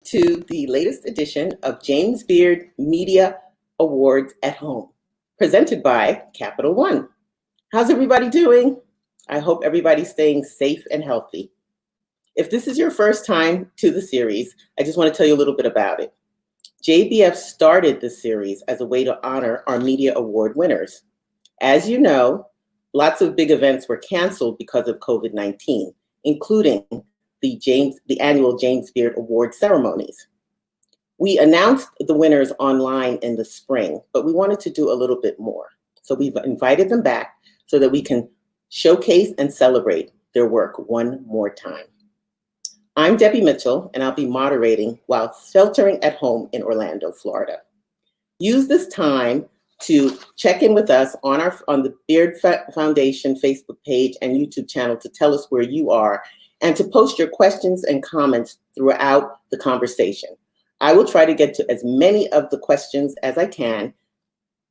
to the latest edition of James Beard Media Awards at Home, presented by Capital One. How's everybody doing? I hope everybody's staying safe and healthy. If this is your first time to the series, I just want to tell you a little bit about it. JBF started this series as a way to honor our media award winners. As you know, lots of big events were canceled because of COVID-19, including the annual James Beard Award ceremonies. We announced the winners online in the spring, but we wanted to do a little bit more. So we've invited them back so that we can showcase and celebrate their work one more time. I'm Debbie Mitchell, and I'll be moderating while sheltering at home in Orlando, Florida. Use this time to check in with us on the Beard Foundation Facebook page and YouTube channel to tell us where you are and to post your questions and comments throughout the conversation. I will try to get to as many of the questions as I can,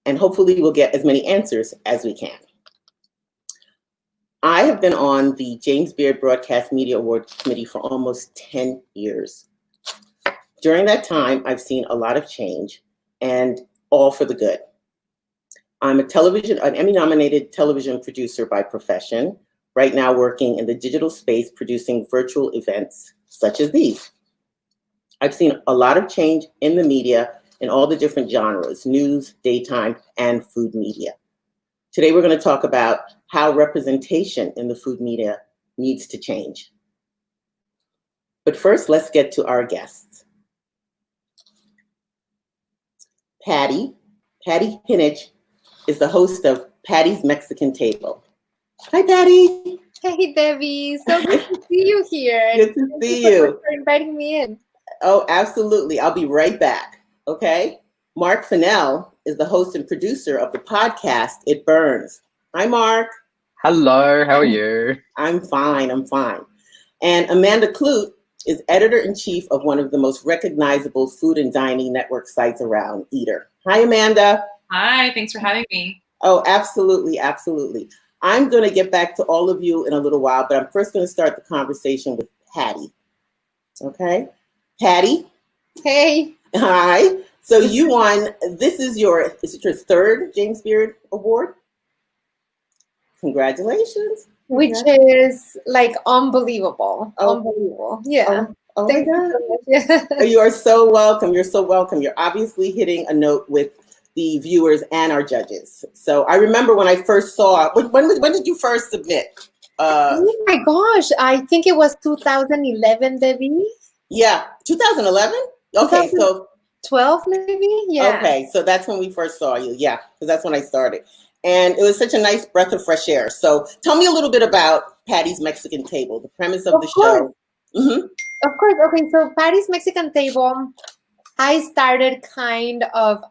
and hopefully we'll get as many answers as we can. I have been on the James Beard Broadcast Media Award Committee for almost 10 years. During that time, I've seen a lot of change, and all for the good. I'm an Emmy-nominated television producer by profession, right now working in the digital space producing virtual events such as these. I've seen a lot of change in the media in all the different genres, news, daytime, and food media. Today we're going to talk about how representation in the food media needs to change. But first, let's get to our guests. Pati Jinich is the host of Pati's Mexican Table. Hi, Pati. Hey, Debbie. So good to see you here. Good to see you. Thank you so much for inviting me in. Oh, absolutely. I'll be right back. Okay. Marc Fennell is the host and producer of the podcast, It Burns. Hi, Marc. Hello. How are you? I'm fine. And Amanda Clute is editor-in-chief of one of the most recognizable food and dining network sites around, Eater. Hi, Amanda. Hi. Thanks for having me. Oh, absolutely. I'm going to get back to all of you in a little while, but I'm first going to start the conversation with Pati. Okay? Pati? Hey. Hi. So you won, is it your third James Beard Award? Congratulations. Which is like unbelievable. Oh. Unbelievable. Yeah. Oh Thank my God. you so much. You are so welcome. You're so welcome. You're obviously hitting a note with the viewers and our judges. So I remember when I first saw, when did you first submit? Oh my gosh. I think it was 2011, Debbie. Yeah, 2011? Okay, so 12 maybe? Yeah. Okay, so that's when we first saw you. Yeah, because that's when I started. And it was such a nice breath of fresh air. So tell me a little bit about Pati's Mexican Table, the premise of the show. Mm-hmm. Of course. Okay, so Pati's Mexican Table, I started kind of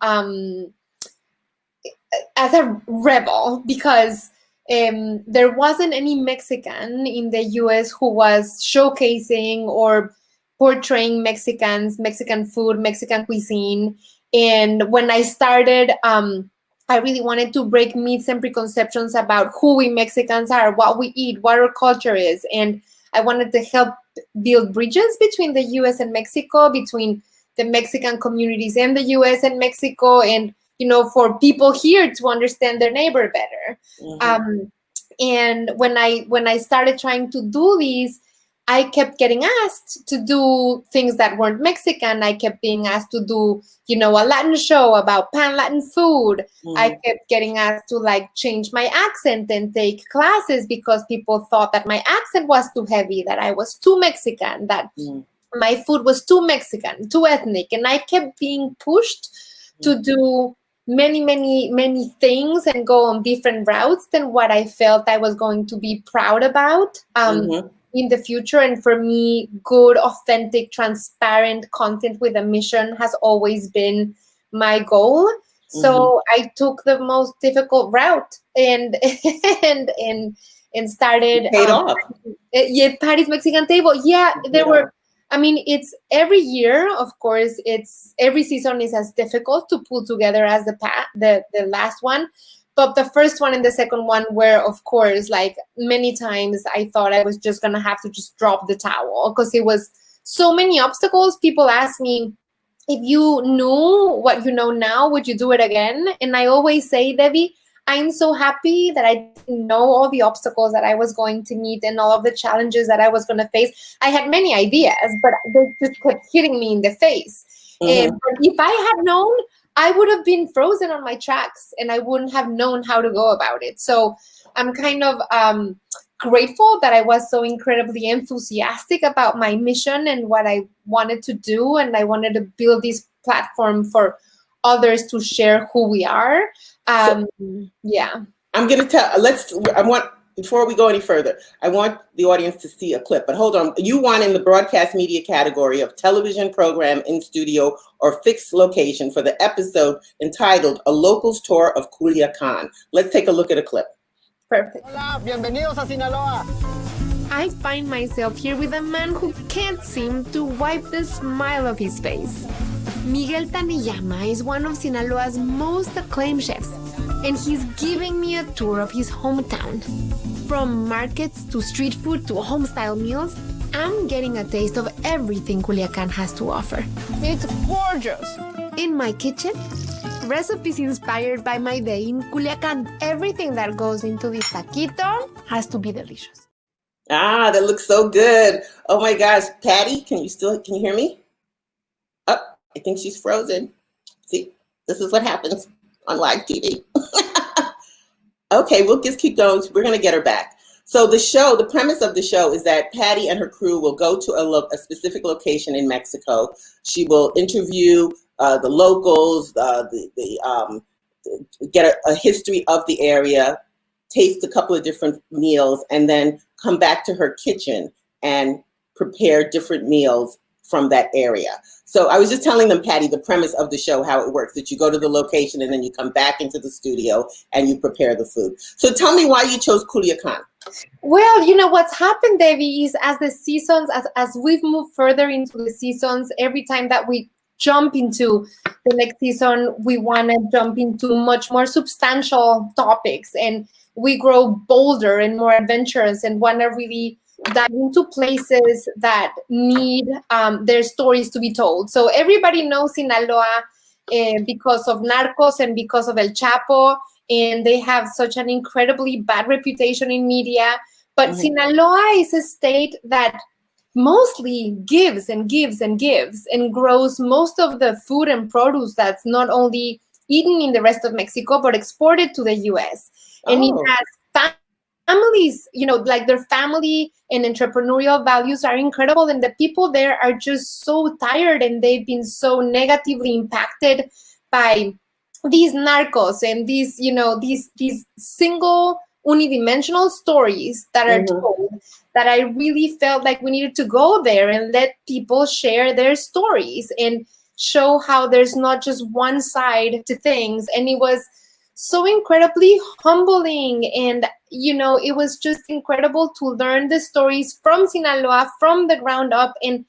as a rebel because there wasn't any Mexican in the US who was showcasing or portraying Mexicans, Mexican food, Mexican cuisine. And when I started, I really wanted to break myths and preconceptions about who we Mexicans are, what we eat, what our culture is. And I wanted to help build bridges between the US and Mexico, between the Mexican communities in the US and Mexico, and, you know, for people here to understand their neighbor better. Mm-hmm. And when I started trying to do these, I kept getting asked to do things that weren't Mexican. I kept being asked to do, you know, a Latin show about pan-Latin food. Mm. I kept getting asked to like change my accent and take classes because people thought that my accent was too heavy, that I was too Mexican, that my food was too Mexican, too ethnic. And I kept being pushed to do many things and go on different routes than what I felt I was going to be proud about. In the future. And for me, good, authentic, transparent content with a mission has always been my goal. So I took the most difficult route and started. It paid off. Yeah, Pati's Mexican Table. Yeah, there were. I mean, it's every year. Of course, it's every season is as difficult to pull together as the last one. But the first one and the second one were, of course, like many times I thought I was just going to have to just drop the towel because it was so many obstacles. People ask me, if you knew what you know now, would you do it again? And I always say, Debbie, I'm so happy that I didn't know all the obstacles that I was going to meet and all of the challenges that I was going to face. I had many ideas, but they just kept hitting me in the face. Mm-hmm. But if I had known, I would have been frozen on my tracks and I wouldn't have known how to go about it. So I'm kind of grateful that I was so incredibly enthusiastic about my mission and what I wanted to do. And I wanted to build this platform for others to share who we are. Yeah. I'm going to tell, before we go any further, I want the audience to see a clip, but hold on. You won in the broadcast media category of television program in studio or fixed location for the episode entitled A Locals Tour of Culiacan. Let's take a look at a clip. Perfect. Hola, bienvenidos a Sinaloa. I find myself here with a man who can't seem to wipe the smile off his face. Miguel Taniyama is one of Sinaloa's most acclaimed chefs, and he's giving me a tour of his hometown. From markets to street food to home-style meals, I'm getting a taste of everything Culiacan has to offer. It's gorgeous. In my kitchen, recipes inspired by my day in Culiacan. Everything that goes into this taquito has to be delicious. Ah, that looks so good. Oh my gosh. Pati, can you hear me? Oh, I think she's frozen. See, this is what happens on live TV. Okay, we'll just keep going. We're going to get her back. So the premise of the show is that Pati and her crew will go to a specific location in Mexico. She will interview the locals, get a history of the area, taste a couple of different meals, and then come back to her kitchen and prepare different meals from that area. So I was just telling them, Pati, the premise of the show, how it works, that you go to the location and then you come back into the studio and you prepare the food. So tell me why you chose Culiacan. Well, you know, what's happened, Debbie, is as the seasons, as we've moved further into the seasons, every time that we jump into the next season, we want to jump into much more substantial topics, and we grow bolder and more adventurous and want to really dive into places that need their stories to be told. So everybody knows Sinaloa because of Narcos and because of El Chapo, and they have such an incredibly bad reputation in media. But Mm-hmm. Sinaloa is a state that mostly gives and gives and gives and grows most of the food and produce that's not only eaten in the rest of Mexico, but exported to the US. And it has families, you know, like their family and entrepreneurial values are incredible. And the people there are just so tired and they've been so negatively impacted by these narcos and these, you know, these single unidimensional stories that are told, that I really felt like we needed to go there and let people share their stories and show how there's not just one side to things. And it was so incredibly humbling. And, you know, it was just incredible to learn the stories from Sinaloa, from the ground up. And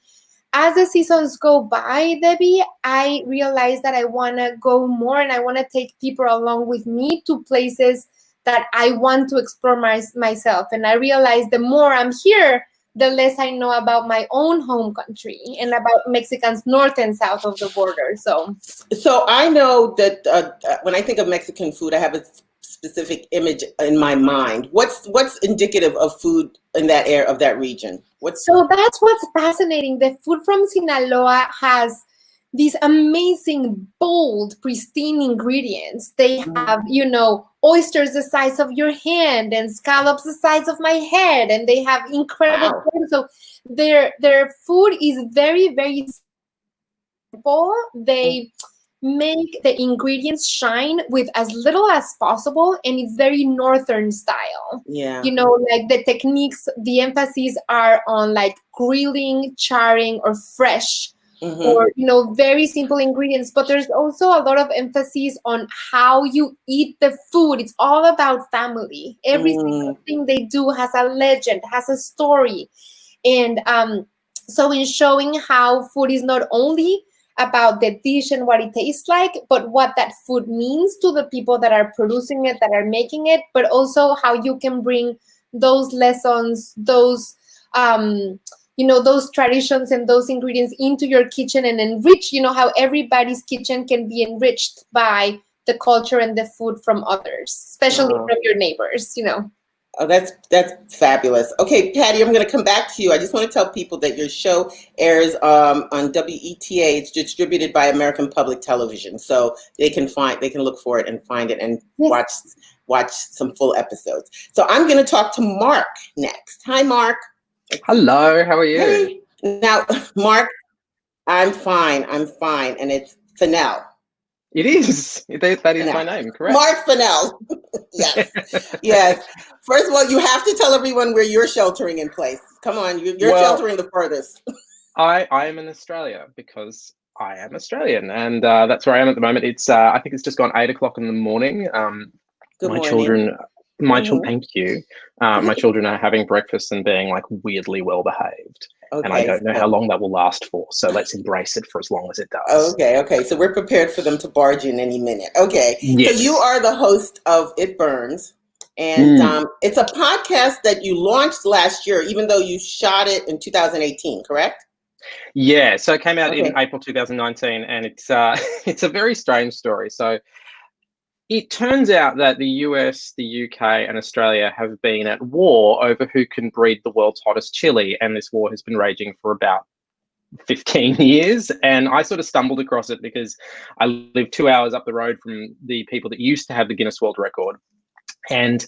as the seasons go by, Debbie, I realized that I want to go more and I want to take people along with me to places that I want to explore myself. And I realized the more I'm here, the less I know about my own home country and about Mexicans north and south of the border. So I know that when I think of Mexican food, I have a specific image in my mind. What's indicative of food in that area of that region? So that's what's fascinating. The food from Sinaloa has these amazing, bold, pristine ingredients. They have, you know, oysters the size of your hand and scallops the size of my head, and they have incredible flavor. So their food is very, very simple. They make the ingredients shine with as little as possible, and it's very northern style. Yeah. You know, like the techniques, the emphasis are on like grilling, charring, or fresh. Or, you know, very simple ingredients, but there's also a lot of emphasis on how you eat the food. It's all about family. Every single thing they do has a legend, has a story. And so in showing how food is not only about the dish and what it tastes like, but what that food means to the people that are producing it, that are making it, but also how you can bring those lessons, those those traditions and those ingredients into your kitchen and enrich, how everybody's kitchen can be enriched by the culture and the food from others, especially from your neighbors. Oh, that's fabulous. Okay, Pati, I'm going to come back to you. I just want to tell people that your show airs on WETA. It's distributed by American Public Television, so they can look for it and find it and watch some full episodes. So I'm going to talk to Marc next. Hi, Marc. Hello, how are you? Hey. Now, Marc, I'm fine, and it's Fennell. It is. That is my name, correct? Marc Fennell. Yes. First of all, you have to tell everyone where you're sheltering in place. Come on, you're sheltering the furthest. I am in Australia because I am Australian, and that's where I am at the moment. It's I think it's just gone 8 o'clock in the morning. Good morning. Children. Thank you. My children are having breakfast and being like weirdly well behaved. Okay, and I don't know how long that will last for. So let's embrace it for as long as it does. Okay. So we're prepared for them to barge in any minute. Okay. Yes. So you are the host of It Burns. And it's a podcast that you launched last year, even though you shot it in 2018, correct? Yeah. So it came out in April 2019, and it's a very strange story. So it turns out that the US, the UK, and Australia have been at war over who can breed the world's hottest chili, and this war has been raging for about 15 years. And I sort of stumbled across it because I live 2 hours up the road from the people that used to have the Guinness World Record. And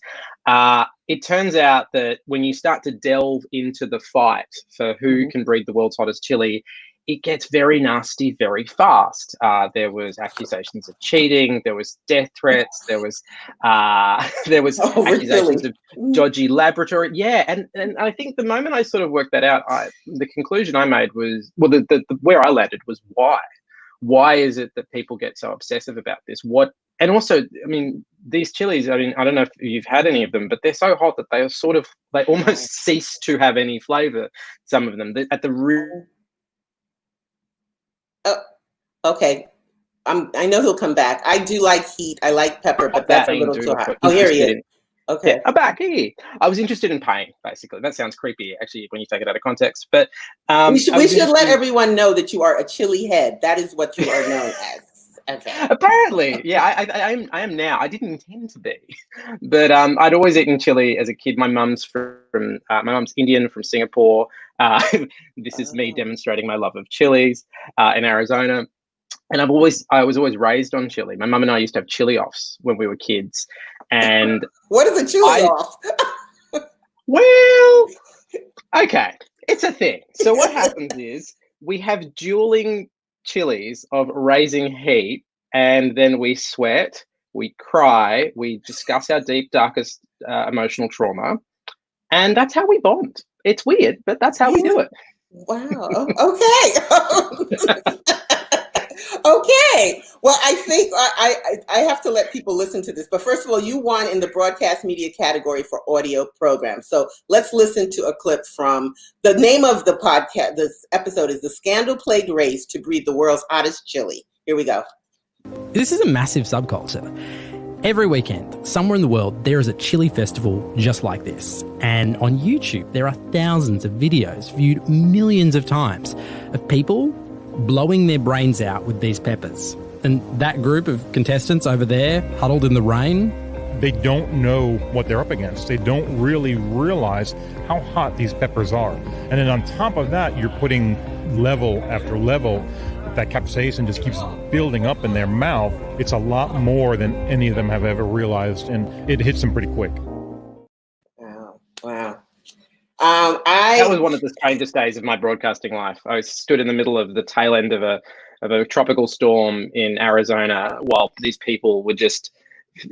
it turns out that when you start to delve into the fight for who can breed the world's hottest chili, it gets very nasty very fast. There was accusations of cheating. There was death threats. There was accusations of dodgy laboratory. Yeah, and I think the moment I sort of worked that out, the conclusion I made was, well, the where I landed was why. Why is it that people get so obsessive about this? And also, I mean, these chilies, I mean, I don't know if you've had any of them, but they're so hot that they almost cease to have any flavor, some of them. At the root. Okay. I know he'll come back. I do like heat. I like pepper, but that's a little too hot. Oh, here he is. Okay. Yeah, I'm back. Hey. I was interested in pain, basically. That sounds creepy, actually, when you take it out of context. But we should let everyone know that you are a chili head. That is what you are known as. Okay. Apparently, yeah, I am now. I didn't intend to be, but I'd always eaten chili as a kid. My mum's Indian, from Singapore. This is me demonstrating my love of chilies in Arizona, and I was always raised on chili. My mum and I used to have chili offs when we were kids. And what is a chili off? Well, okay, it's a thing. So what happens is we have dueling chilies of raising heat, and then we sweat, we cry, we discuss our deep, darkest emotional trauma, and that's how we bond. It's weird, but that's how we do it. Wow. Okay. Okay. Well, I think I have to let people listen to this. But first of all, you won in the broadcast media category for audio program. So let's listen to a clip from the name of the podcast. This episode is The Scandal-Plagued Race to Breed the World's Hottest Chili. Here we go. This is a massive subculture. Every weekend, somewhere in the world, there is a chili festival just like this. And on YouTube, there are thousands of videos viewed millions of times of people blowing their brains out with these peppers. And that group of contestants over there, huddled in the rain, they don't know what they're up against. They don't really realize how hot these peppers are. And then on top of that, you're putting level after level. That capsaicin just keeps building up in their mouth. It's a lot more than any of them have ever realized, and it hits them pretty quick. Wow. That was one of the strangest days of my broadcasting life. I stood in the middle of the tail end of a tropical storm in Arizona while these people were just,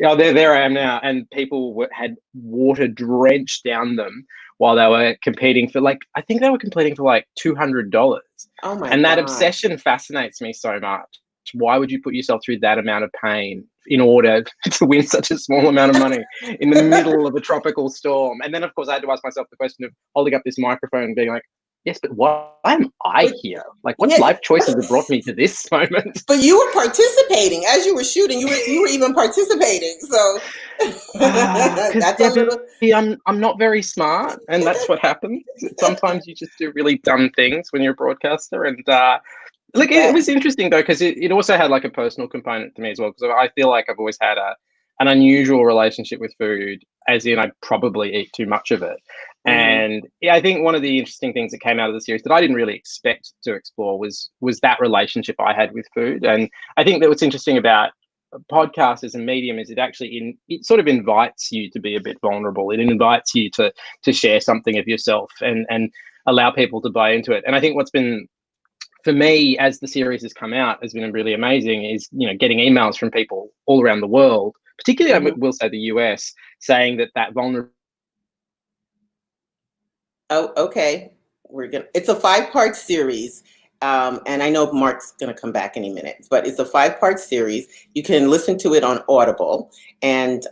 there I am now, and people had water drenched down them while they were competing for I think they were competing for $200. Oh my And that God. obsession fascinates me so much. Why would you put yourself through that amount of pain in order to win such a small amount of money in the middle of a tropical storm? And then, of course, I had to ask myself the question of holding up this microphone and being like, yes, but why am I here? Like, what life choices have brought me to this moment? But you were participating as you were shooting. You were even participating. So that's a little. I'm not very smart, and that's what happens. Sometimes you just do really dumb things when you're a broadcaster, and look, it was interesting though, because it also had like a personal component to me as well, because I feel like I've always had an unusual relationship with food, as in I probably eat too much of it. And yeah, I think one of the interesting things that came out of the series that I didn't really expect to explore was that relationship I had with food. And I think that what's interesting about podcast as a medium is it sort of invites you to be a bit vulnerable. It invites you to share something of yourself and allow people to buy into it. And I think what's been, for me, as the series has come out, has been really amazing is, getting emails from people all around the world, particularly I will say the US, saying that vulnerability. Oh, okay. It's a 5-part series. And I know Mark's going to come back any minute, but it's a 5-part series. You can listen to it on Audible, and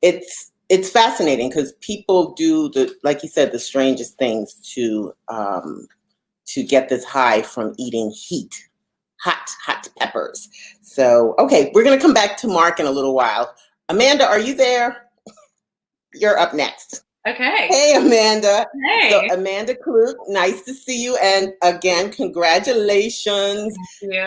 it's fascinating because people do like you said, the strangest things to get this high from eating hot peppers. So, okay, we're going to come back to Mark in a little while. Amanda, are you there? You're up next. Okay. Hey, Amanda. Hey. So, Amanda Klug, nice to see you. And again, congratulations. Thank you.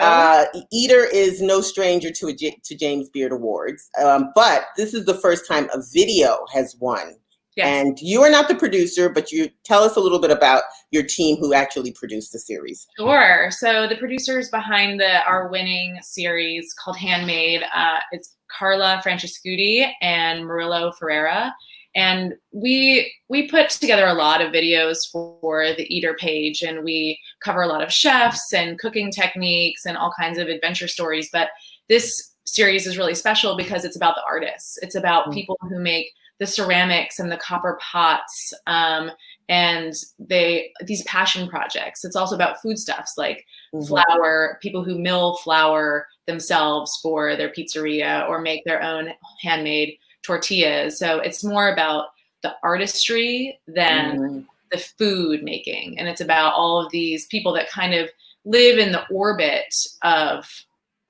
Eater is no stranger to James Beard Awards. But this is the first time a video has won. Yes. And you are not the producer, but you tell us a little bit about your team who actually produced the series. Sure. So the producers behind our winning series called Handmade, it's Carla Francescuti and Murillo Ferreira. And we put together a lot of videos for the Eater page, and we cover a lot of chefs and cooking techniques and all kinds of adventure stories. But this series is really special because it's about the artists. It's about people who make the ceramics and the copper pots and these passion projects. It's also about foodstuffs like flour, people who mill flour themselves for their pizzeria or make their own handmade tortillas. So it's more about the artistry than the food making. And it's about all of these people that kind of live in the orbit of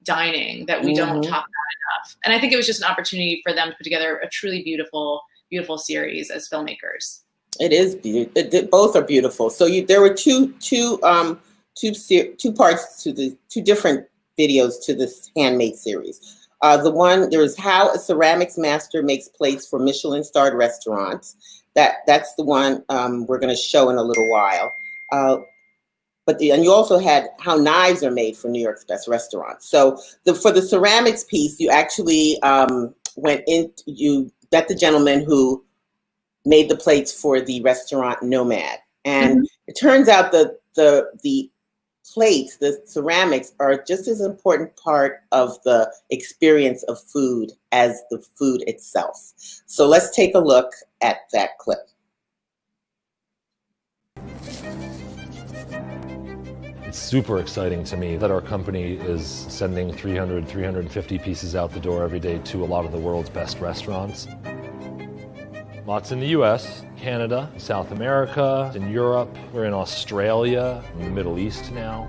dining that we don't talk about enough. And I think it was just an opportunity for them to put together a truly beautiful, beautiful series as filmmakers. It is beautiful. Both are beautiful. So there were two parts to the 2 different videos to this Handmade series. There's How a Ceramics Master Makes Plates for Michelin-starred Restaurants. That's the one we're going to show in a little while. And you also had How Knives Are Made for New York's Best Restaurants. So for the ceramics piece, you actually you met the gentleman who made the plates for the restaurant Nomad. And it turns out that the plates, the ceramics, are just as important part of the experience of food as the food itself. So let's take a look at that clip. It's super exciting to me that our company is sending 350 pieces out the door every day to a lot of the world's best restaurants. Lots in the US, Canada, South America, in Europe, we're in Australia, in the Middle East now.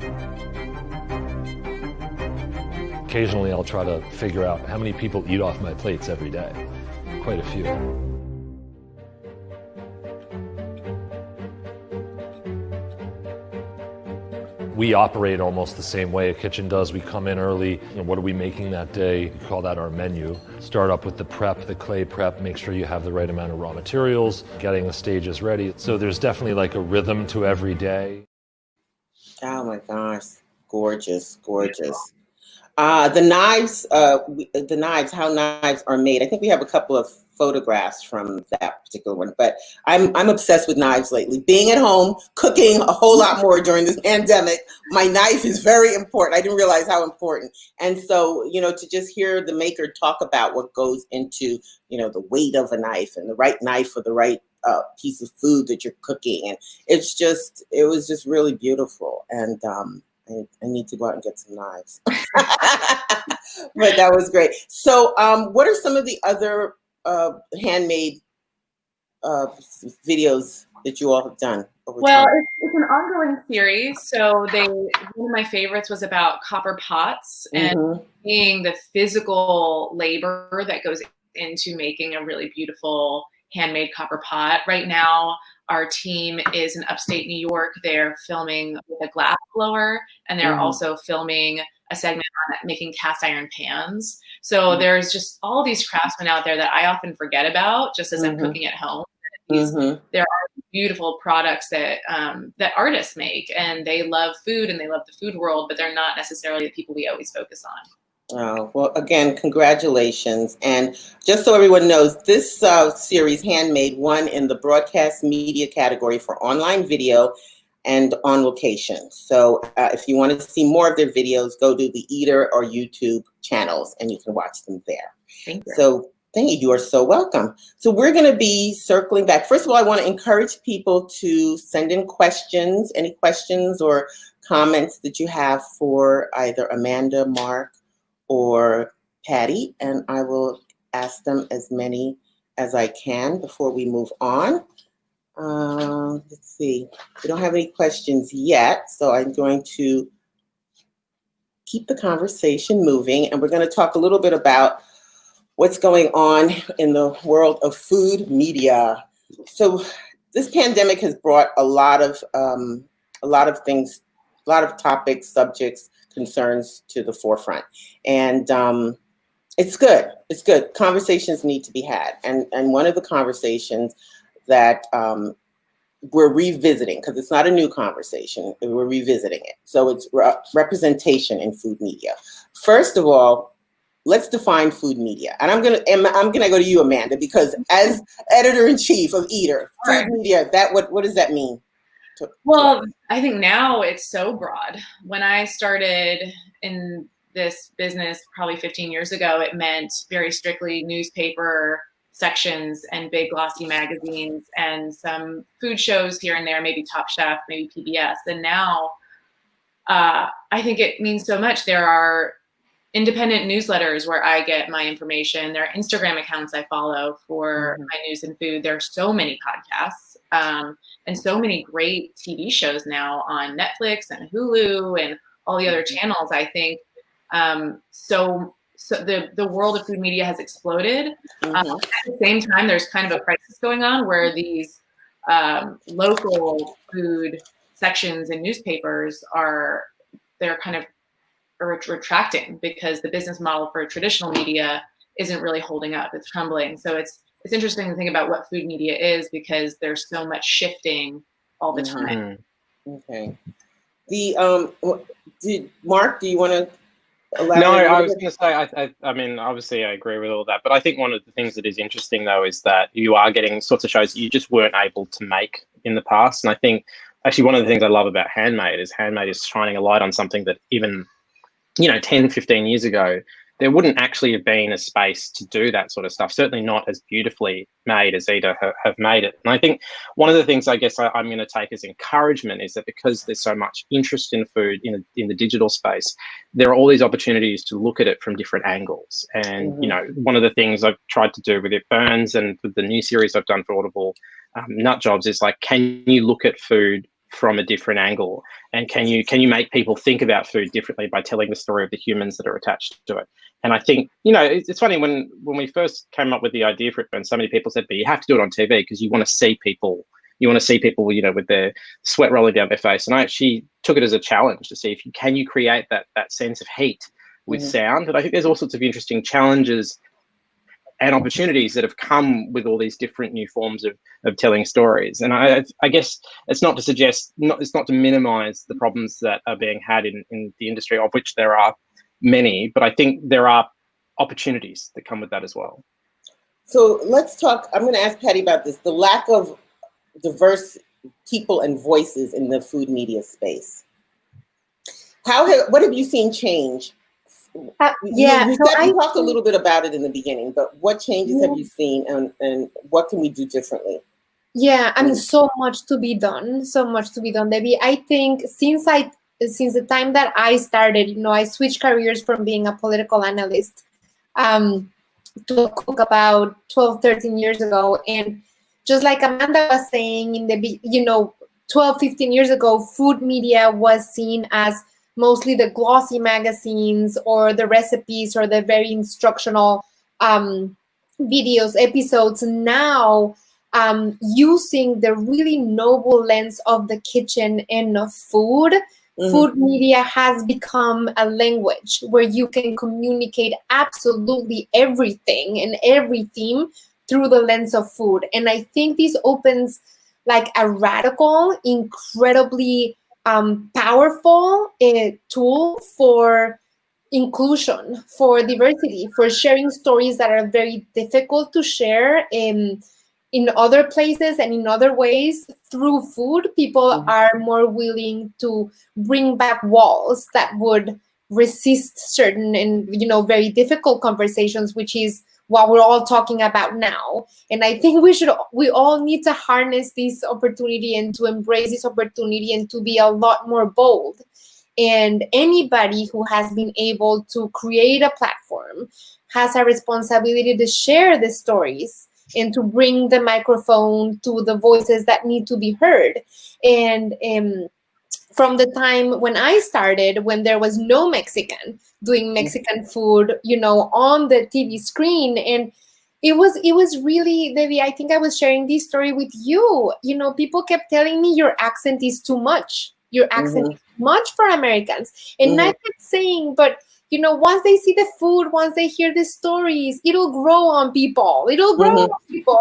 Occasionally I'll try to figure out how many people eat off my plates every day. Quite a few. We operate almost the same way a kitchen does. We come in early, what are we making that day? We call that our menu. Start up with the prep, the clay prep, make sure you have the right amount of raw materials, getting the stages ready. So there's definitely like a rhythm to every day. Oh my gosh, gorgeous, gorgeous. The knives, how knives are made. I think we have a couple of photographs from that particular one, but I'm obsessed with knives lately. Being at home, cooking a whole lot more during this pandemic, my knife is very important. I didn't realize how important. And so, to just hear the maker talk about what goes into, the weight of a knife and the right knife for the right piece of food that you're cooking. And it was just really beautiful. And I need to go out and get some knives. But that was great. So what are some of the other handmade videos that you all have done? Well, it's an ongoing series. So one of my favorites was about copper pots and seeing the physical labor that goes into making a really beautiful handmade copper pot. Right now, our team is in upstate New York. They're filming with a glass blower, and they're also filming a segment on making cast iron pans. So there's just all these craftsmen out there that I often forget about just as I'm cooking at home. There are beautiful products that that artists make, and they love food and they love the food world, but they're not necessarily the people we always focus on. Oh, well, again, congratulations. And just so everyone knows, this series, Handmade, won in the broadcast media category for online video and on location. So if you want to see more of their videos, go to the Eater or YouTube channels and you can watch them there. Thank you. So thank you. You are so welcome. So we're going to be circling back. First of all, I want to encourage people to send in questions, any questions or comments that you have for either Amanda, Mark, or Pati, and I will ask them as many as I can before we move on. Let's see. We don't have any questions yet, so I'm going to keep the conversation moving, and we're going to talk a little bit about what's going on in the world of food media. So this pandemic has brought a lot of things, a lot of topics, subjects, concerns to the forefront. And it's good. It's good. Conversations need to be had. And one of the conversations that we're revisiting, because it's not a new conversation, we're revisiting it. So it's representation in food media. First of all, let's define food media. And I'm gonna go to you, Amanda, because as editor-in-chief of Eater, food media, what does that mean? Well, I think now it's so broad. When I started in this business probably 15 years ago, it meant very strictly newspaper sections and big glossy magazines and some food shows here and there, maybe Top Chef, maybe PBS. And now I think it means so much. There are independent newsletters where I get my information. There are Instagram accounts I follow for my news and food. There are so many podcasts and so many great TV shows now on Netflix and Hulu and all the other channels. I think so the world of food media has exploded. At the same time, there's kind of a crisis going on where these local food sections and newspapers they're kind of retracting because the business model for traditional media isn't really holding up. It's crumbling. So it's interesting to think about what food media is because there's so much shifting all the time. Okay. Mark, do you want to elaborate? No, I was going to say, I mean, obviously I agree with all that, but I think one of the things that is interesting though is that you are getting sorts of shows that you just weren't able to make in the past. And I think actually one of the things I love about Handmade is shining a light on something that even 10, 15 years ago, there wouldn't actually have been a space to do that sort of stuff, certainly not as beautifully made as Eater have made it. And I think one of the things I guess I'm going to take as encouragement is that because there's so much interest in food in the digital space, there are all these opportunities to look at it from different angles. And, one of the things I've tried to do with It Burns and with the new series I've done for Audible, Nut Jobs, is like, can you look at food from a different angle, and can you make people think about food differently by telling the story of the humans that are attached to it? And I think it's funny when we first came up with the idea for it, and so many people said, but you have to do it on TV because you want to see people with their sweat rolling down their face. And I actually took it as a challenge to see if can you create that sense of heat with sound. And I think there's all sorts of interesting challenges and opportunities that have come with all these different new forms of telling stories. And I guess it's not to minimize the problems that are being had in the industry, of which there are many, but I think there are opportunities that come with that as well. So let's talk, I'm going to ask Pati about this, the lack of diverse people and voices in the food media space. What have you seen change? You talked a little bit about it in the beginning, but what changes have you seen and what can we do differently? Yeah, I mean, so much to be done, Debbie. I think since the time that I started, I switched careers from being a political analyst to a cook about 12, 13 years ago. And just like Amanda was saying 12, 15 years ago, food media was seen as mostly the glossy magazines or the recipes or the very instructional videos, episodes. Now, using the really noble lens of the kitchen and of food, food media has become a language where you can communicate absolutely everything and every theme through the lens of food. And I think this opens like a radical, incredibly powerful tool for inclusion, for diversity, for sharing stories that are very difficult to share in other places and in other ways. Through food, people are more willing to bring back walls that would resist certain and very difficult conversations, which is what we're all talking about now. And I think we all need to harness this opportunity and to embrace this opportunity and to be a lot more bold. And anybody who has been able to create a platform has a responsibility to share the stories and to bring the microphone to the voices that need to be heard. And from the time when I started, when there was no Mexican doing Mexican food, on the TV screen, and it was really, Debbie, I think I was sharing this story with you. People kept telling me your accent is too much. Your accent is too much for Americans. And I kept saying, but once they see the food, once they hear the stories, it'll grow on people. It'll grow on people.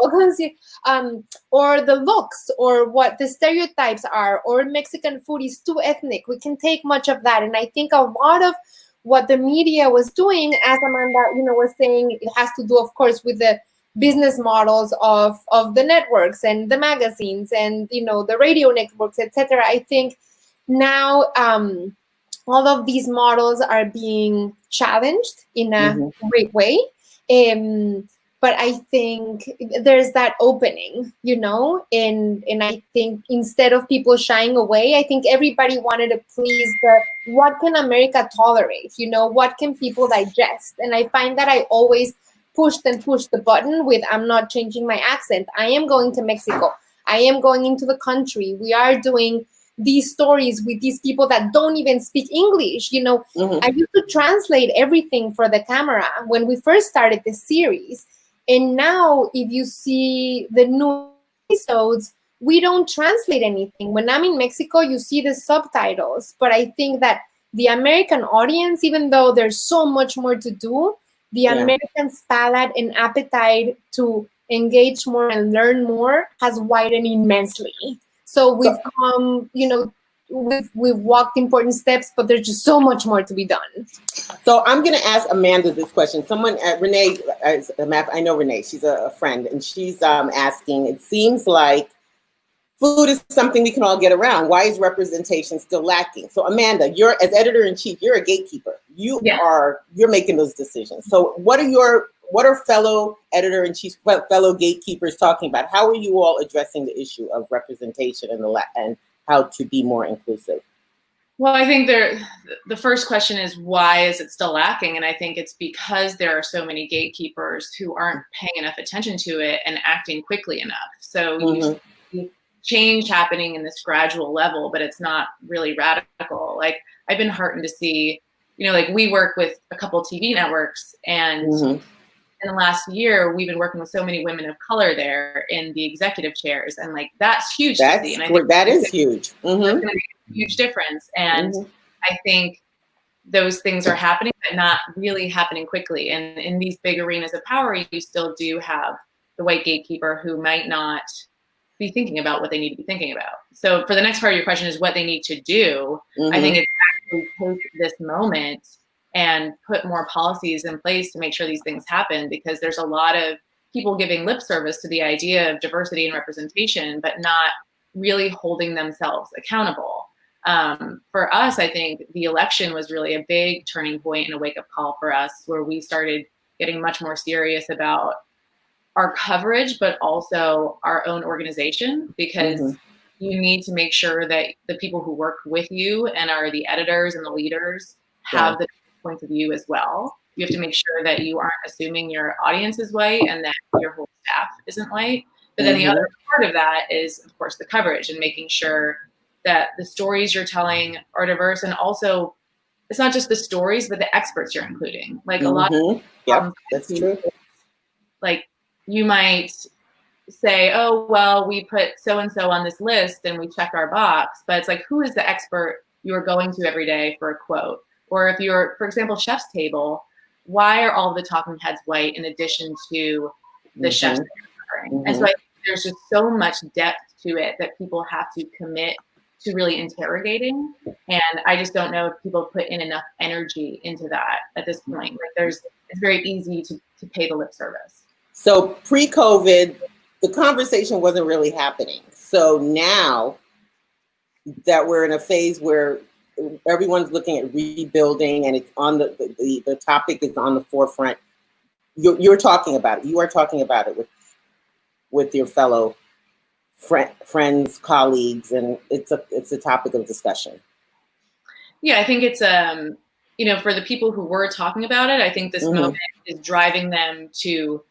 Or the looks, or what the stereotypes are, or Mexican food is too ethnic. We can take much of that. And I think a lot of what the media was doing, as Amanda, was saying, it has to do, of course, with the business models of the networks and the magazines and, the radio networks, etc. I think now, all of these models are being challenged in a great way. But I think there's that opening, and I think instead of people shying away, I think everybody wanted to please what can America tolerate? What can people digest? And I find that I always push the button with, I'm not changing my accent. I am going to Mexico. I am going into the country. We are doing these stories with these people that don't even speak English. I used to translate everything for the camera when we first started this series. And now if you see the new episodes, we don't translate anything. When I'm in Mexico, you see the subtitles. But I think that the American audience, even though there's so much more to do, the Americans' palate and appetite to engage more and learn more has widened immensely. So we've come, we've walked important steps, but there's just so much more to be done. So I'm going to ask Amanda this question. Someone, Renee, I know Renee, she's a friend, and she's asking, it seems like food is something we can all get around. Why is representation still lacking? So Amanda, you're, as editor-in-chief, you're a gatekeeper. You're making those decisions. So what are fellow editor-in-chief, fellow gatekeepers talking about? How are you all addressing the issue of representation and how to be more inclusive? Well, I think the first question is, why is it still lacking? And I think it's because there are so many gatekeepers who aren't paying enough attention to it and acting quickly enough. So you see change happening in this gradual level, but it's not really radical. Like, I've been heartened to see, we work with a couple TV networks, and in the last year, we've been working with so many women of color there in the executive chairs, and that's huge to see. And I think that is huge. That's going to make a huge difference. And I think those things are happening, but not really happening quickly. And in these big arenas of power, you still do have the white gatekeeper who might not be thinking about what they need to be thinking about. So for the next part of your question is what they need to do. I think it's actually take this moment and put more policies in place to make sure these things happen, because there's a lot of people giving lip service to the idea of diversity and representation, but not really holding themselves accountable. For us, I think the election was really a big turning point and a wake-up call for us, where we started getting much more serious about our coverage, but also our own organization, because you need to make sure that the people who work with you and are the editors and the leaders have the points of view as well. You have to make sure that you aren't assuming your audience is white and that your whole staff isn't white. But then the other part of that is, of course, the coverage and making sure that the stories you're telling are diverse, and also it's not just the stories, but the experts you're including. Like a lot of that's true. Like you might say, oh, well, we put so-and-so on this list and we check our box, but it's like, who is the expert you are going to every day for a quote? Or if you're, for example, Chef's Table, why are all the talking heads white in addition to the chefs that you're covering? And so I think there's just so much depth to it that people have to commit to really interrogating. And I just don't know if people put in enough energy into that at this point. Like it's very easy to pay the lip service. So pre-COVID, the conversation wasn't really happening. So now that we're in a phase where everyone's looking at rebuilding and it's on the topic is on the forefront, you're talking about it. You are talking about it with your fellow friends, colleagues, and it's a topic of discussion. Yeah, I think it's for the people who were talking about it, I think this moment is driving them to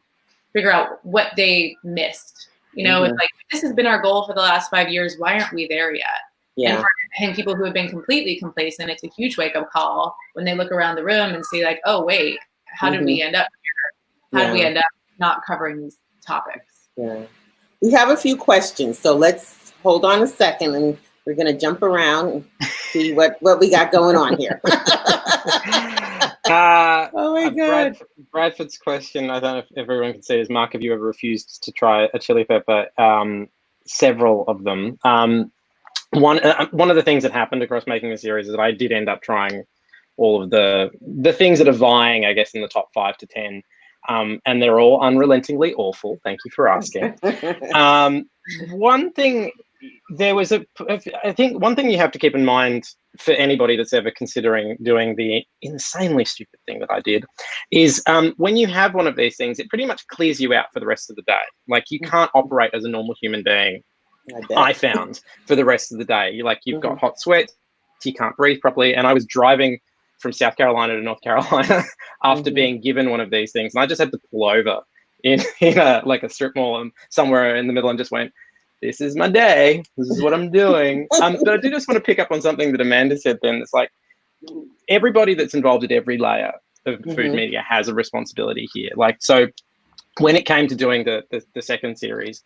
figure out what they missed. It's like, this has been our goal for the last 5 years. Why aren't we there yet? Yeah. And for I think people who have been completely complacent, it's a huge wake-up call when they look around the room and see like, oh, wait, how did we end up here? How did we end up not covering these topics? Yeah. We have a few questions, so let's hold on a second and we're going to jump around and see what we got going on here. Oh my God. Bradford's question, I don't know if everyone can see, is, Mark, have you ever refused to try a chili pepper? Several of them. One of the things that happened across making the series is that I did end up trying all of the things that are vying, I guess, in the top 5 to 10. And they're all unrelentingly awful. Thank you for asking. One thing you have to keep in mind for anybody that's ever considering doing the insanely stupid thing that I did is when you have one of these things, it pretty much clears you out for the rest of the day. Like, you can't operate as a normal human being, I found, for the rest of the day. You've got hot sweats, you can't breathe properly. And I was driving from South Carolina to North Carolina after being given one of these things, and I just had to pull over in a strip mall somewhere in the middle and just went, this is my day, this is what I'm doing. But I do just want to pick up on something that Amanda said then. It's like, everybody that's involved at every layer of food media has a responsibility here. So when it came to doing the second series,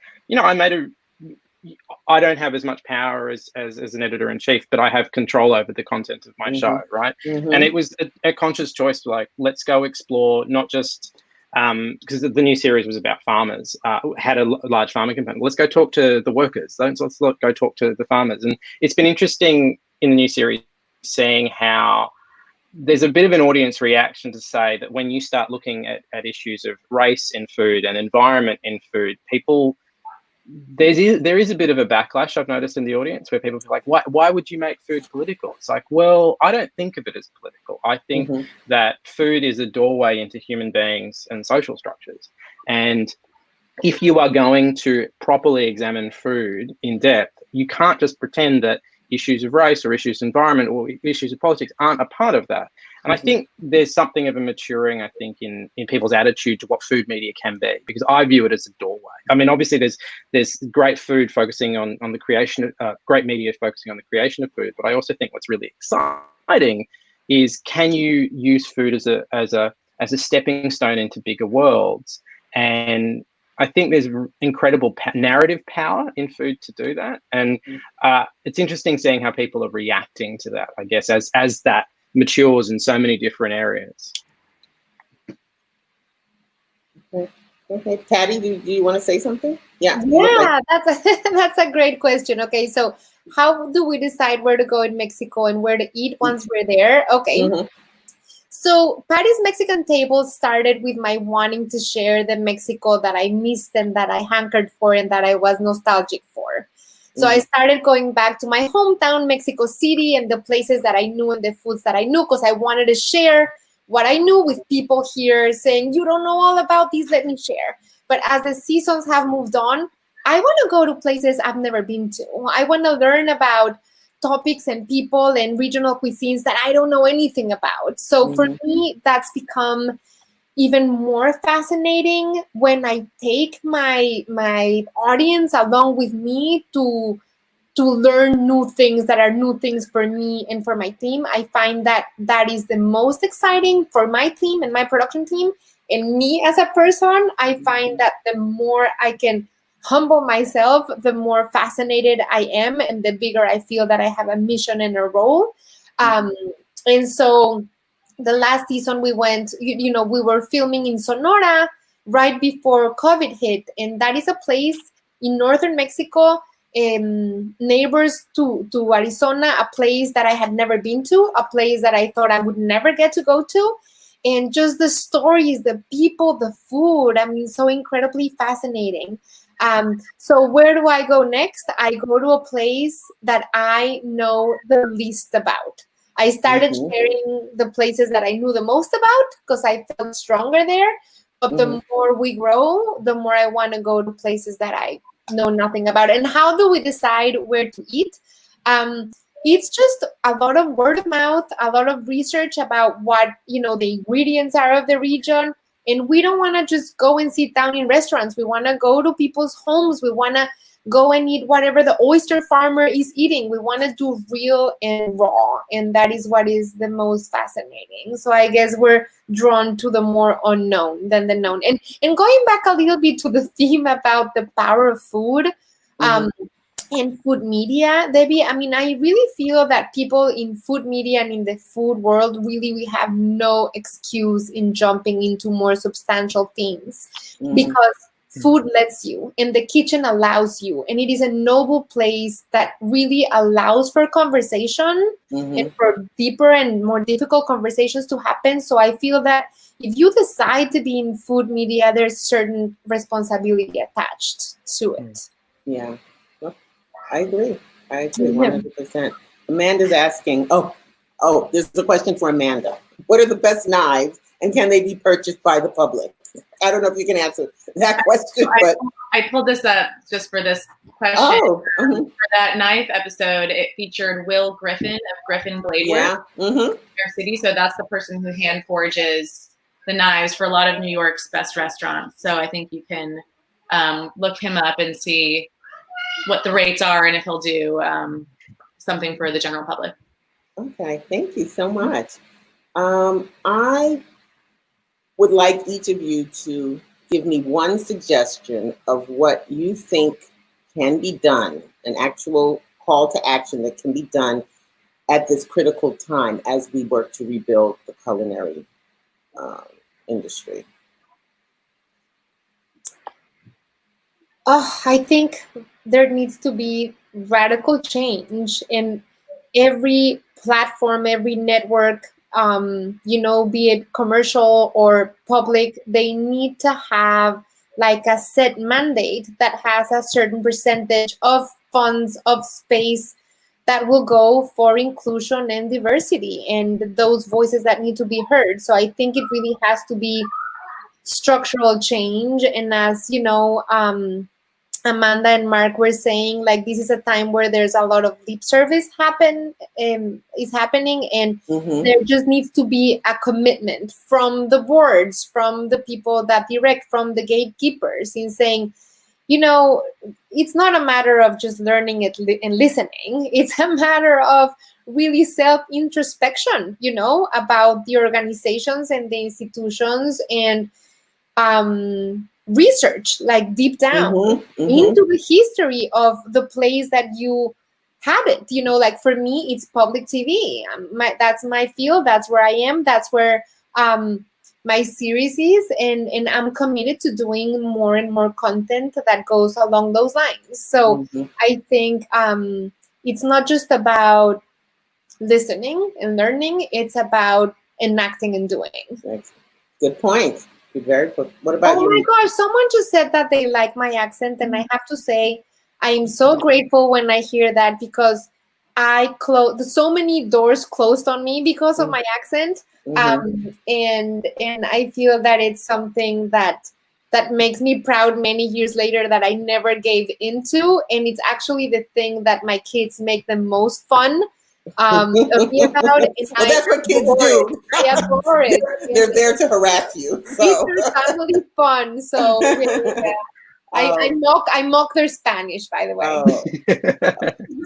I don't have as much power as an editor-in-chief, but I have control over the content of my show, right? And it was a conscious choice, let's go explore, not just because the new series was about farmers, had a large farming component. Let's go talk to the workers. Let's go talk to the farmers. And it's been interesting in the new series seeing how there's a bit of an audience reaction to say that when you start looking at issues of race in food and environment in food, there is a bit of a backlash I've noticed in the audience where people feel like, why would you make food political? It's like, well, I don't think of it as political. I think that food is a doorway into human beings and social structures. And if you are going to properly examine food in depth, you can't just pretend that issues of race or issues of environment or issues of politics aren't a part of that. And I think there's something of a maturing, I think, in people's attitude to what food media can be, because I view it as a doorway. I mean, obviously there's great food focusing on the creation of, great media focusing on the creation of food, but I also think what's really exciting is, can you use food as a stepping stone into bigger worlds? And I think there's incredible narrative power in food to do that. And it's interesting seeing how people are reacting to that, I guess, as that matures in so many different areas. Okay. Pati, do you want to say something? Yeah, that's a great question. Okay, so how do we decide where to go in Mexico and where to eat once we're there? Okay. So Pati's Mexican Table started with my wanting to share the Mexico that I missed and that I hankered for and that I was nostalgic for. So I started going back to my hometown, Mexico City, and the places that I knew and the foods that I knew, because I wanted to share what I knew with people here saying, you don't know all about these, let me share. But as the seasons have moved on, I want to go to places I've never been to. I want to learn about topics and people and regional cuisines that I don't know anything about. So for me, that's become even more fascinating when I take my audience along with me to learn new things that are new things for me and for my team. I find that is the most exciting for my team and my production team. And me as a person, I find that the more I can humble myself, the more fascinated I am, and the bigger I feel that I have a mission and a role. And so the last season we went, we were filming in Sonora right before COVID hit. And that is a place in northern Mexico, neighbors to Arizona, a place that I had never been to, a place that I thought I would never get to go to. And just the stories, the people, the food, I mean, so incredibly fascinating. So where do I go next? I go to a place that I know the least about. I started sharing the places that I knew the most about because I felt stronger there. But the more we grow, the more I want to go to places that I know nothing about. And how do we decide where to eat? It's just a lot of word of mouth, a lot of research about what, the ingredients are of the region. And we don't want to just go and sit down in restaurants. We want to go to people's homes. We want to go and eat whatever the oyster farmer is eating. We want to do real and raw. And that is what is the most fascinating. So I guess we're drawn to the more unknown than the known. And going back a little bit to the theme about the power of food, and food media, Debbie, I mean, I really feel that people in food media and in the food world, really, we have no excuse in jumping into more substantial themes because food lets you, and the kitchen allows you, and it is a noble place that really allows for conversation and for deeper and more difficult conversations to happen. So I feel that if you decide to be in food media, there's certain responsibility attached to it. Yeah. I agree 100%. Amanda's asking, there's a question for Amanda. What are the best knives and can they be purchased by the public? I don't know if you can answer that question, but I pulled this up just for this question. For that knife episode, it featured Will Griffin of Griffin Blade Works in New York City. So that's the person who hand forges the knives for a lot of New York's best restaurants. So I think you can look him up and see what the rates are and if he'll do something for the general public. Okay, thank you so much. I would like each of you to give me one suggestion of what you think can be done, an actual call to action that can be done at this critical time as we work to rebuild the culinary industry. I think there needs to be radical change in every platform, every network, be it commercial or public. They need to have like a set mandate that has a certain percentage of funds, of space that will go for inclusion and diversity and those voices that need to be heard. So I think it really has to be structural change. And as Amanda and Marc were saying, like, this is a time where there's a lot of lip service is happening, and there just needs to be a commitment from the boards, from the people that direct, from the gatekeepers, in saying, it's not a matter of just learning it and listening. It's a matter of really self-introspection, about the organizations and the institutions, and research, like deep down into the history of the place that you habit. Like for me, it's public TV. That's my field. That's where I am. That's where my series is, and I'm committed to doing more and more content that goes along those lines. So I think it's not just about listening and learning. It's about enacting and doing. Good point. Very quick. What about you? Oh my gosh, someone just said that they like my accent, and I have to say I am so grateful when I hear that, because so many doors closed on me because of my accent, and I feel that it's something that makes me proud many years later, that I never gave into, and it's actually the thing that my kids make the most fun Me about it. Well, that's what kids do. I adore it. They're there to harass you. So. These are family fun. So yeah. I mock their Spanish, by the way.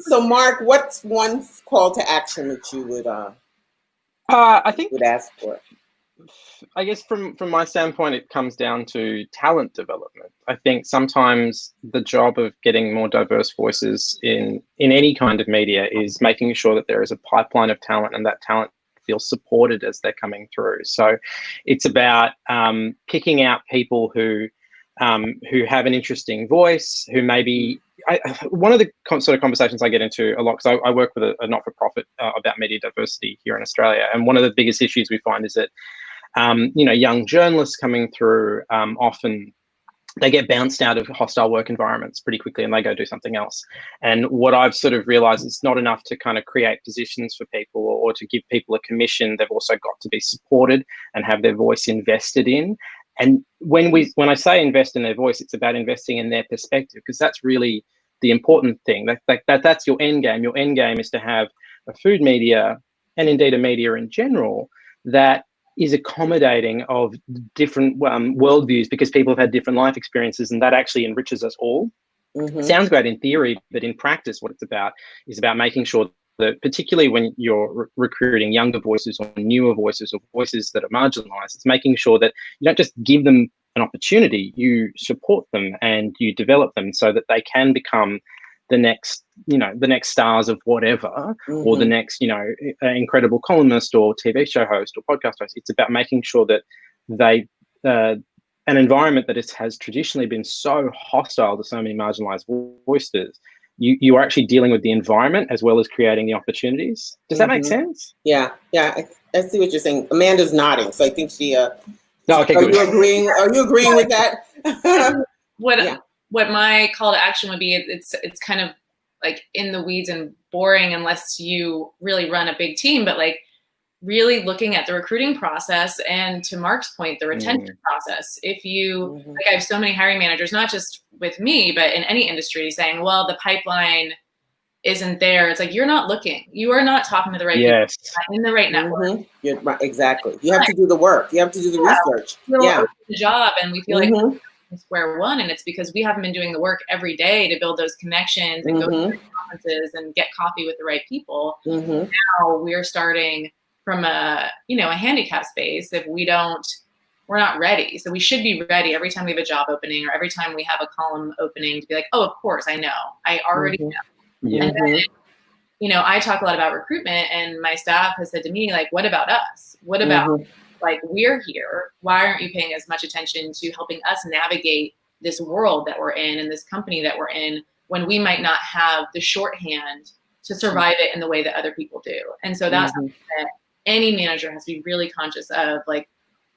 So, Mark, what's one call to action that you would I think would ask for? I guess from my standpoint, it comes down to talent development. I think sometimes the job of getting more diverse voices in any kind of media is making sure that there is a pipeline of talent and that talent feels supported as they're coming through. So it's about picking out people who have an interesting voice, who maybe one of the sort of conversations I get into a lot, because I work with a not-for-profit about media diversity here in Australia, and one of the biggest issues we find is that young journalists coming through, often they get bounced out of hostile work environments pretty quickly and they go do something else. And what I've sort of realized, it's not enough to kind of create positions for people or to give people a commission. They've also got to be supported and have their voice invested in. And when I say invest in their voice, it's about investing in their perspective, because that's really the important thing. That's your end game. Your end game is to have a food media, and indeed a media in general, that is accommodating of different worldviews, because people have had different life experiences, and that actually enriches us all. Mm-hmm. Sounds great in theory, but in practice, what it's about is about making sure that, particularly when you're recruiting younger voices or newer voices or voices that are marginalized, it's making sure that you don't just give them an opportunity, you support them and you develop them so that they can become the next stars of whatever, mm-hmm. or the next, incredible columnist or TV show host or podcast host. It's about making sure that they, an environment that has traditionally been so hostile to so many marginalized voices, you are actually dealing with the environment as well as creating the opportunities. Does that make sense? Yeah. I see what you're saying. Amanda's nodding, so I think she. Okay, are good. you agreeing? Are you agreeing with that? What my call to action would be, it's kind of like in the weeds and boring unless you really run a big team, but like really looking at the recruiting process and, to Mark's point, the retention process. If you, like, I have so many hiring managers, not just with me, but in any industry, saying, well, the pipeline isn't there. It's like, you're not looking. You are not talking to the right people in the right network. Exactly. You have to do the work. You have to do the research. The job, and we feel like square one, and it's because we haven't been doing the work every day to build those connections and go to conferences and get coffee with the right people. Now we're starting from a handicap space. If we're not ready. So we should be ready every time we have a job opening or every time we have a column opening to be like, oh, of course, I know. I already know. Yeah. And then, I talk a lot about recruitment, and my staff has said to me, like, what about us? What about like, we're here. Why aren't you paying as much attention to helping us navigate this world that we're in and this company that we're in, when we might not have the shorthand to survive it in the way that other people do? And so that's something that any manager has to be really conscious of. Like,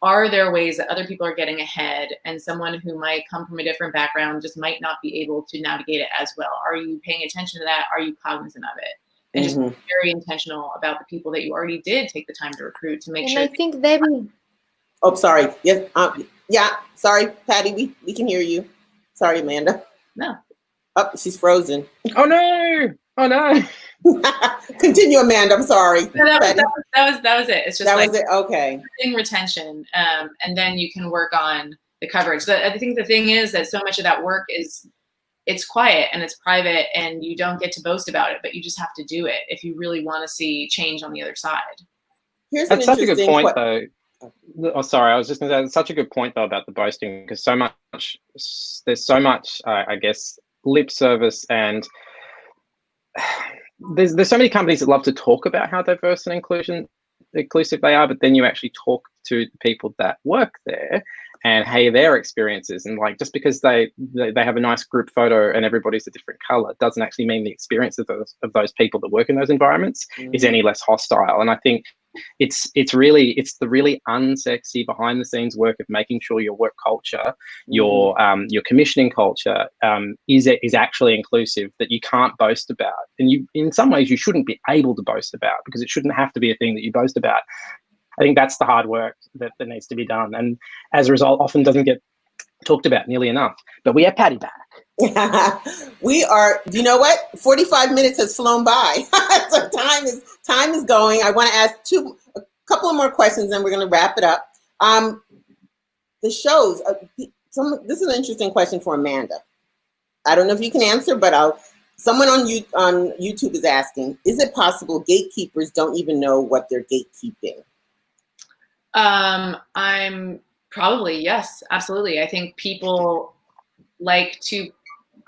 are there ways that other people are getting ahead, and someone who might come from a different background just might not be able to navigate it as well? Are you paying attention to that? Are you cognizant of it? And just be very intentional about the people that you already did take the time to recruit to make sure. And I think Debbie. Oh, sorry. Yes. Sorry, Pati. We can hear you. Sorry, Amanda. No. Oh, she's frozen. Oh no. Continue, Amanda. I'm sorry. No, that was it. It's just that was it. Okay. Retention, and then you can work on the coverage. I think the thing is that so much of that work it's quiet and it's private, and you don't get to boast about it, but you just have to do it if you really want to see change on the other side. That's such a good point, though. Oh, sorry, I was just going to say, it's such a good point, though, about the boasting, because there's so much, I guess, lip service, and there's so many companies that love to talk about how diverse and inclusive they are, but then you actually talk to the people that work there and hey, their experiences, and like, just because they have a nice group photo and everybody's a different color doesn't actually mean the experience of those people that work in those environments is any less hostile. And I think it's the really unsexy behind the scenes work of making sure your work culture, your commissioning culture is actually inclusive, that you can't boast about, and you, in some ways, you shouldn't be able to boast about, because it shouldn't have to be a thing that you boast about. I think that's the hard work that needs to be done, and as a result, often doesn't get talked about nearly enough. But we have Pati back. We are, you know what? 45 minutes has flown by. So time is going. I want to ask a couple of more questions, and we're going to wrap it up. The shows, this is an interesting question for Amanda. I don't know if you can answer, but someone on YouTube is asking, is it possible gatekeepers don't even know what they're gatekeeping? I'm probably, yes, absolutely. I think people like to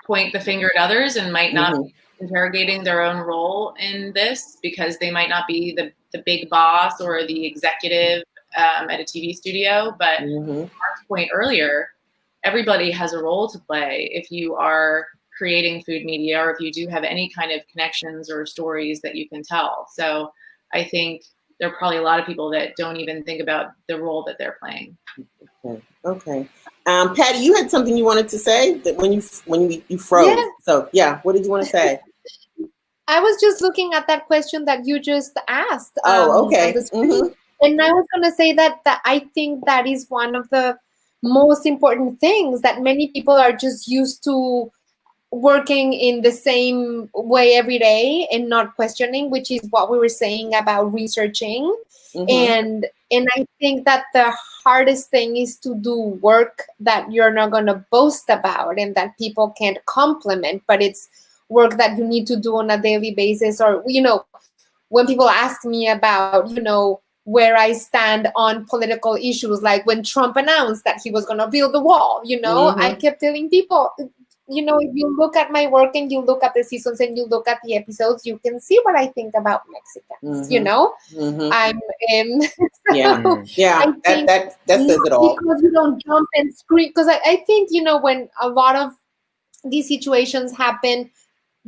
point the finger at others and might not be interrogating their own role in this because they might not be the big boss or the executive at a TV studio. But Mark's point earlier, everybody has a role to play if you are creating food media or if you do have any kind of connections or stories that you can tell. So I think there are probably a lot of people that don't even think about the role that they're playing. Okay. Pati, you had something you wanted to say that when you froze. Yeah. So yeah, what did you want to say? I was just looking at that question that you just asked. Okay. And I was going to say that I think that is one of the most important things, that many people are just used to working in the same way every day and not questioning, which is what we were saying about researching. And I think that the hardest thing is to do work that you're not going to boast about and that people can't compliment, but it's work that you need to do on a daily basis. Or, when people ask me about, where I stand on political issues, like when Trump announced that he was going to build the wall, I kept telling people, if you look at my work and you look at the seasons and you look at the episodes, you can see what I think about Mexicans, I'm that says it all. Because you don't jump and scream, because I think, when a lot of these situations happen,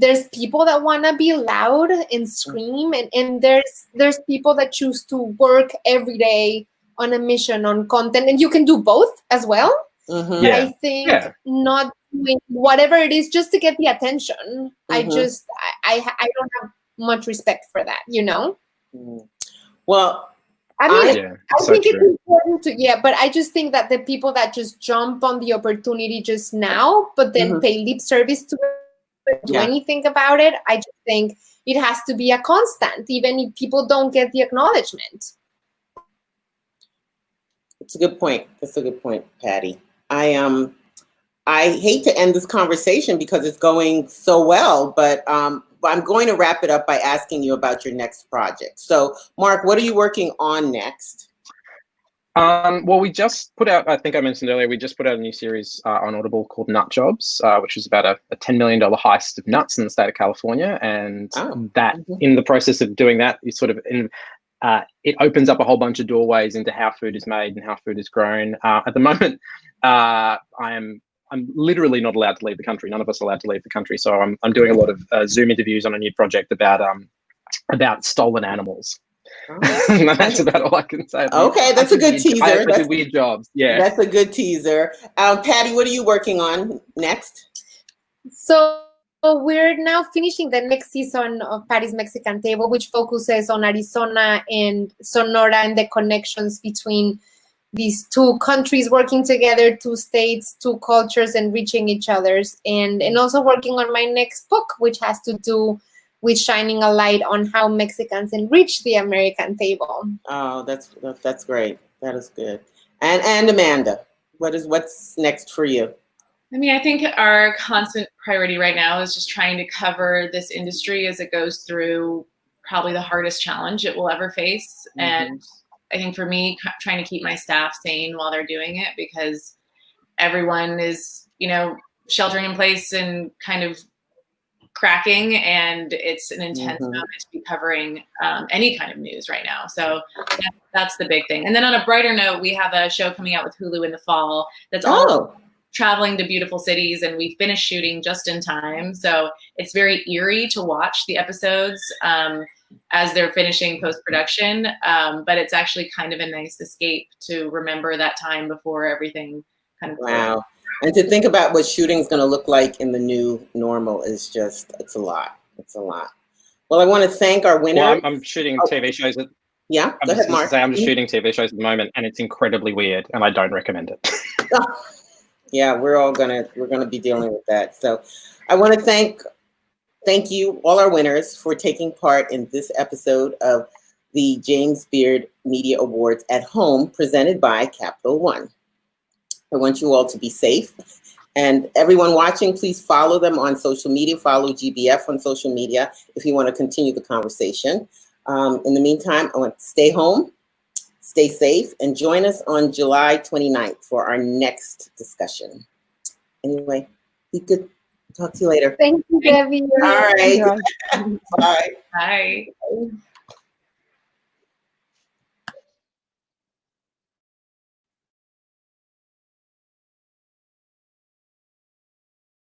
there's people that want to be loud and scream, and there's people that choose to work every day on a mission, on content, and you can do both as well. But I think not doing whatever it is just to get the attention. I don't have much respect for that, Well, I think it's important to, but I just think that the people that just jump on the opportunity just now, but then pay lip service to it, do anything about it, I just think it has to be a constant, even if people don't get the acknowledgement. It's a good point. That's a good point, Pati. I hate to end this conversation because it's going so well, but I'm going to wrap it up by asking you about your next project. So, Marc, what are you working on next? Well, we just put out, I think I mentioned earlier, we just put out a new series on Audible called Nut Jobs, which is about a $10 million heist of nuts in the state of California. And in the process of doing that, you sort of it opens up a whole bunch of doorways into how food is made and how food is grown. At the moment, I'm literally not allowed to leave the country. None of us are allowed to leave the country. So I'm doing a lot of Zoom interviews on a new project about stolen animals. That's about all I can say. Okay, that's a good teaser. That's weird jobs. Yeah, that's a good teaser. Pati, what are you working on next? So we're now finishing the next season of Pati's Mexican Table, which focuses on Arizona and Sonora and the connections between these two countries working together, two states, two cultures, enriching each other's, and also working on my next book, which has to do with shining a light on how Mexicans enrich the American table. Oh, that's great. That is good. And Amanda, what's next for you? I mean, I think our constant priority right now is just trying to cover this industry as it goes through probably the hardest challenge it will ever face. And I think for me, trying to keep my staff sane while they're doing it, because everyone is, sheltering in place and kind of cracking, and it's an intense moment to be covering any kind of news right now. So that's the big thing. And then on a brighter note, we have a show coming out with Hulu in the fall that's all traveling to beautiful cities, and we finished shooting just in time. So it's very eerie to watch the episodes as they're finishing post-production, but it's actually kind of a nice escape to remember that time before everything kind of wow. And to think about what shooting is going to look like in the new normal is just, it's a lot. It's a lot. Well, I want to thank our winner. Well, I'm shooting TV shows. Go ahead, Marc. I'm just shooting TV shows at the moment, and it's incredibly weird, and I don't recommend it. Yeah, we're gonna be dealing with that. So I want to thank you, all our winners, for taking part in this episode of the James Beard Media Awards at Home, presented by Capital One. I want you all to be safe. And everyone watching, please follow them on social media. Follow GBF on social media if you want to continue the conversation. In the meantime, I want to stay home, stay safe, and join us on July 29th for our next discussion. Anyway, be good. Talk to you later. Thank you, Debbie. All right. Bye. Bye.